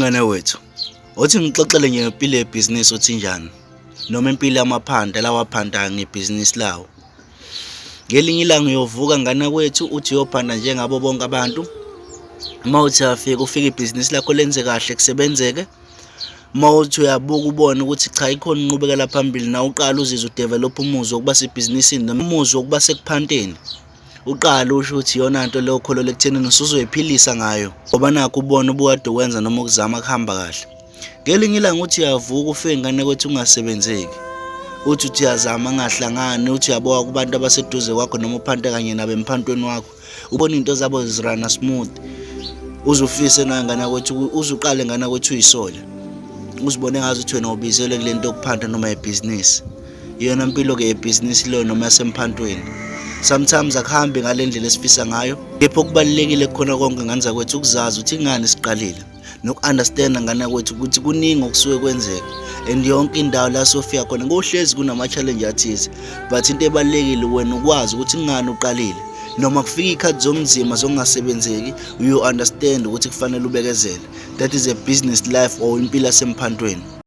mngane wethu, uthi ngixoxele nje ngempilo yebhizinisi uthi njani noma impilo yamaphanda lawa phandayo ngebhizinisi lawo. Ngelinye ilanga uyovuka ngane kwethu uthi uyophanda njengabo bonke abantu. Mawuthi afika ufika ibhizinisi lakho lenze kahle kusebenzeke. Mawuthi uyabuka ubone ukuthi cha ikhona inqubekela phambili na uqala uzizwe udevelop umuzwa wokuba sebhizinisini noma umuzwa wokuba sekuphanteni. Uqala usho ukuthi iyona nto leyo kholele ekuthenini usuzoyiphilisa ngayo ngoba nakho ubona ubukade ukwenza noma ukuzama kuhamba kahle. Ngelinye ilanga uthi uyavuka ufike ngane kwethu ungasebenzeki. Uthi uyazama ngahlangani uthi uyaboka kubantu abaseduze kwakho noma uphante kanye nabo emphantweni wakho. Ubona into zabo zirana smooth. Uzufise nawe ngane kwethu uzuqale ngane kwethu uyisole. Uzibone ngazi ukuthi wena ubizelwe kule nto yokuphanda noma yebhizinisi. Iyona impilo ke yebhizinisi leyo noma yasemphantweni. Sometimes akuhambi ngale ndlela esifisa ngayo. Kepha okubalekile khona konke ngane zakwethu ukuzazi ukuthi ingani siqalile. Noku-understand ngane kwethu ukuthi kuningi okusuke kwenzeka. And yonke indawo la sofika khona ngohlezi kunama-challenge athize. But into ebalekile wena ukwazi ukuthi ingani uqalile. Noma kufika ikhathi zomzima zongasebenzeki, you understand ukuthi kufanele ubekezele. That is a business life or impilo yasemphantweni.